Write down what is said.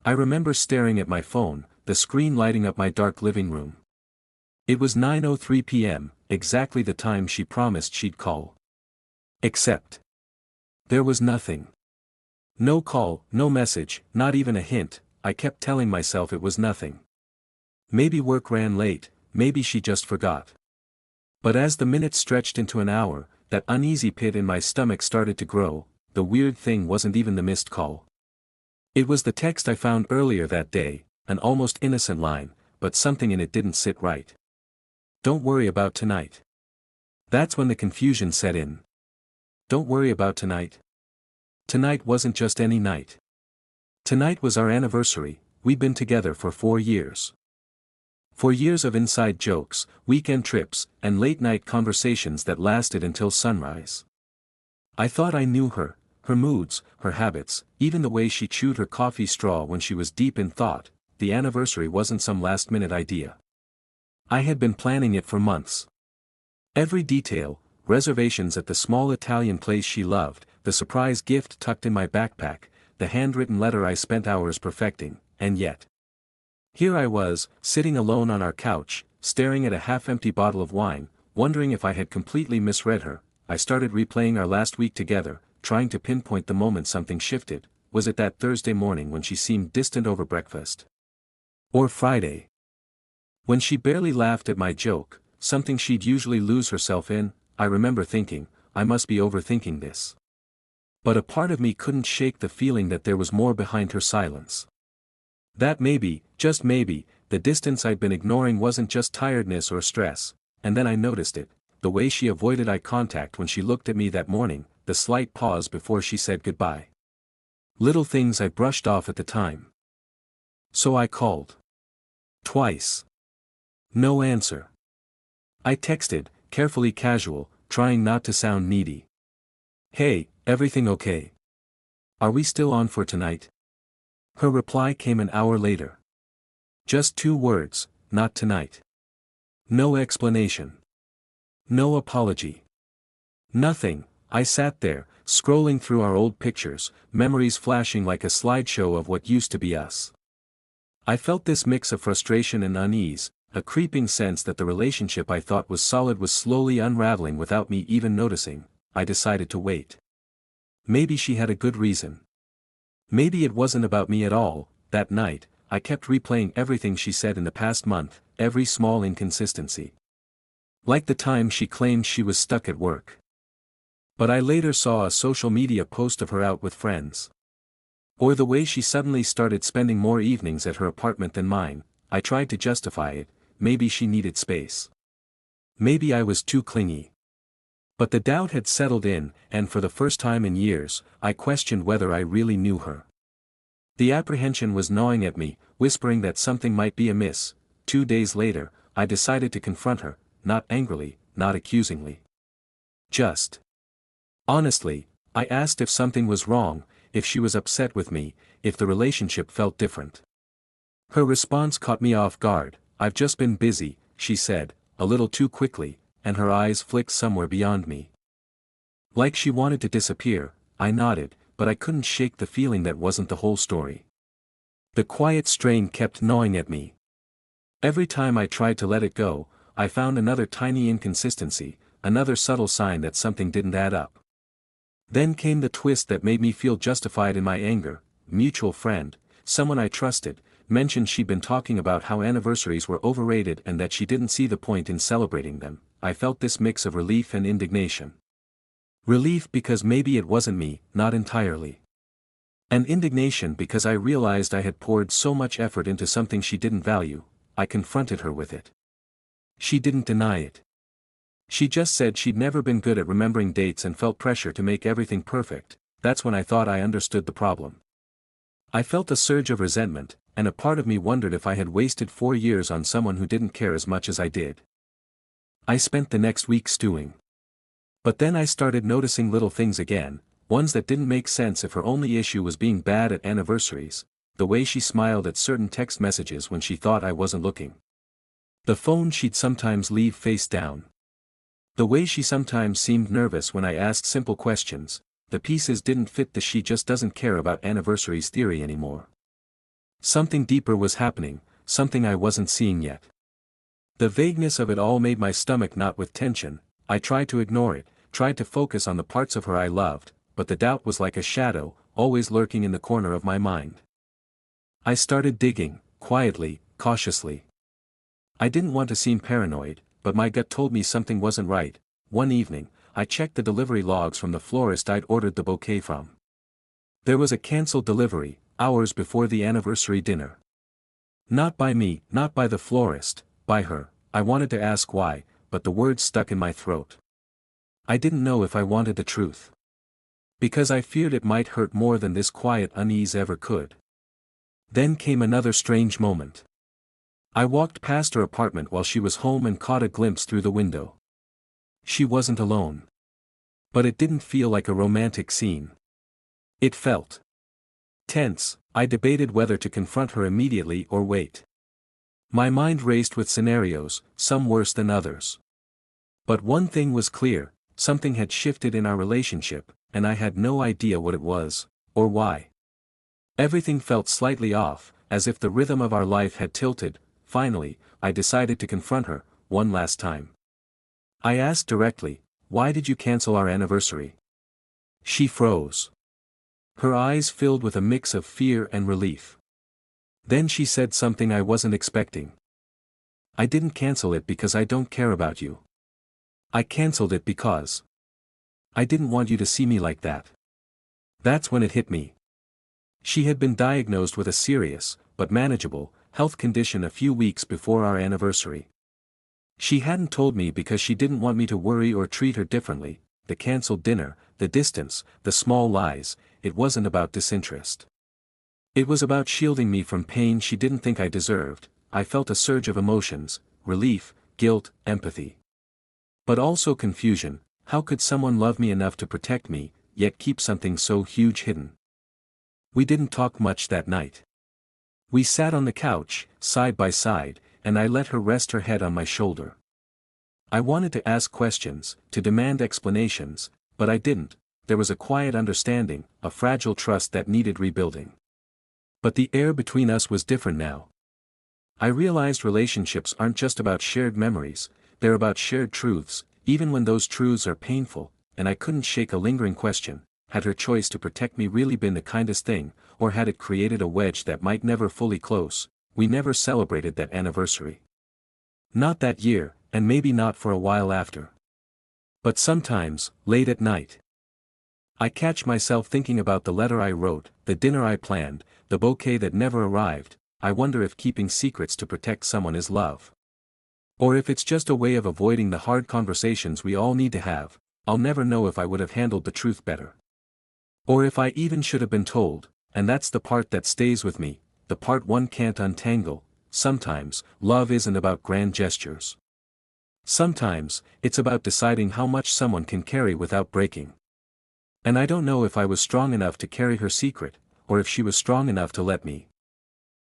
I remember staring at my phone, the screen lighting up my dark living room. It was 9:03 p.m., exactly the time she promised she'd call. Except there was nothing. No call, no message, not even a hint. I kept telling myself it was nothing. Maybe work ran late, maybe she just forgot. But as the minutes stretched into an hour, that uneasy pit in my stomach started to grow. The weird thing wasn't even the missed call. It was the text I found earlier that day, an almost innocent line, but something in it didn't sit right. Don't worry about tonight. That's when the confusion set in. Don't worry about tonight. Tonight wasn't just any night. Tonight was our anniversary. We'd been together for 4 years. 4 years of inside jokes, weekend trips, and late-night conversations that lasted until sunrise. I thought I knew her moods, her habits, even the way she chewed her coffee straw when she was deep in thought. The anniversary wasn't some last-minute idea. I had been planning it for months. Every detail, reservations at the small Italian place she loved, the surprise gift tucked in my backpack, the handwritten letter I spent hours perfecting, and yet. Here I was, sitting alone on our couch, staring at a half-empty bottle of wine, wondering if I had completely misread her. I started replaying our last week together, trying to pinpoint the moment something shifted. Was it that Thursday morning when she seemed distant over breakfast? Or Friday? When she barely laughed at my joke, something she'd usually lose herself in? I remember thinking, I must be overthinking this. But a part of me couldn't shake the feeling that there was more behind her silence. That maybe, just maybe, the distance I'd been ignoring wasn't just tiredness or stress. And then I noticed it, the way she avoided eye contact when she looked at me that morning, the slight pause before she said goodbye. Little things I brushed off at the time. So I called. Twice. No answer. I texted, carefully casual, trying not to sound needy. Hey, everything okay? Are we still on for tonight? Her reply came an hour later. Just 2 words, not tonight. No explanation. No apology. Nothing. I sat there, scrolling through our old pictures, memories flashing like a slideshow of what used to be us. I felt this mix of frustration and unease, a creeping sense that the relationship I thought was solid was slowly unraveling without me even noticing. I decided to wait. Maybe she had a good reason. Maybe it wasn't about me at all. That night, I kept replaying everything she said in the past month, every small inconsistency. Like the time she claimed she was stuck at work. But I later saw a social media post of her out with friends. Or the way she suddenly started spending more evenings at her apartment than mine. I tried to justify it. Maybe she needed space. Maybe I was too clingy. But the doubt had settled in, and for the first time in years, I questioned whether I really knew her. The apprehension was gnawing at me, whispering that something might be amiss. 2 days later, I decided to confront her, not angrily, not accusingly. Just honestly, I asked if something was wrong, if she was upset with me, if the relationship felt different. Her response caught me off guard. I've just been busy, she said, a little too quickly, and her eyes flicked somewhere beyond me. Like she wanted to disappear. I nodded, but I couldn't shake the feeling that wasn't the whole story. The quiet strain kept gnawing at me. Every time I tried to let it go, I found another tiny inconsistency, another subtle sign that something didn't add up. Then came the twist that made me feel justified in my anger. Mutual friend, someone I trusted, mentioned she'd been talking about how anniversaries were overrated and that she didn't see the point in celebrating them. I felt this mix of relief and indignation. Relief because maybe it wasn't me, not entirely. And indignation because I realized I had poured so much effort into something she didn't value. I confronted her with it. She didn't deny it. She just said she'd never been good at remembering dates and felt pressure to make everything perfect. That's when I thought I understood the problem. I felt a surge of resentment, and a part of me wondered if I had wasted 4 years on someone who didn't care as much as I did. I spent the next week stewing. But then I started noticing little things again, ones that didn't make sense if her only issue was being bad at anniversaries, the way she smiled at certain text messages when she thought I wasn't looking. The phone she'd sometimes leave face down. The way she sometimes seemed nervous when I asked simple questions. The pieces didn't fit the "she just doesn't care about anniversaries" theory anymore. Something deeper was happening, something I wasn't seeing yet. The vagueness of it all made my stomach knot with tension. I tried to ignore it, tried to focus on the parts of her I loved, but the doubt was like a shadow, always lurking in the corner of my mind. I started digging, quietly, cautiously. I didn't want to seem paranoid, but my gut told me something wasn't right. One evening, I checked the delivery logs from the florist I'd ordered the bouquet from. There was a cancelled delivery, hours before the anniversary dinner. Not by me, not by the florist, by her. I wanted to ask why, but the words stuck in my throat. I didn't know if I wanted the truth. Because I feared it might hurt more than this quiet unease ever could. Then came another strange moment. I walked past her apartment while she was home and caught a glimpse through the window. She wasn't alone. But it didn't feel like a romantic scene. It felt tense. I debated whether to confront her immediately or wait. My mind raced with scenarios, some worse than others. But one thing was clear, something had shifted in our relationship, and I had no idea what it was, or why. Everything felt slightly off, as if the rhythm of our life had tilted. Finally, I decided to confront her, one last time. I asked directly, "Why did you cancel our anniversary?" She froze. Her eyes filled with a mix of fear and relief. Then she said something I wasn't expecting. "I didn't cancel it because I don't care about you. I canceled it because I didn't want you to see me like that." That's when it hit me. She had been diagnosed with a serious, but manageable, health condition a few weeks before our anniversary. She hadn't told me because she didn't want me to worry or treat her differently. The cancelled dinner, the distance, the small lies, it wasn't about disinterest. It was about shielding me from pain she didn't think I deserved. I felt a surge of emotions, relief, guilt, empathy. But also confusion. How could someone love me enough to protect me, yet keep something so huge hidden? We didn't talk much that night. We sat on the couch, side by side, and I let her rest her head on my shoulder. I wanted to ask questions, to demand explanations, but I didn't. There was a quiet understanding, a fragile trust that needed rebuilding. But the air between us was different now. I realized relationships aren't just about shared memories, they're about shared truths, even when those truths are painful, and I couldn't shake a lingering question: had her choice to protect me really been the kindest thing, or had it created a wedge that might never fully close? We never celebrated that anniversary. Not that year, and maybe not for a while after. But sometimes, late at night, I catch myself thinking about the letter I wrote, the dinner I planned, the bouquet that never arrived. I wonder if keeping secrets to protect someone is love. Or if it's just a way of avoiding the hard conversations we all need to have. I'll never know if I would have handled the truth better. Or if I even should have been told, and that's the part that stays with me, the part one can't untangle. Sometimes, love isn't about grand gestures. Sometimes, it's about deciding how much someone can carry without breaking. And I don't know if I was strong enough to carry her secret, or if she was strong enough to let me.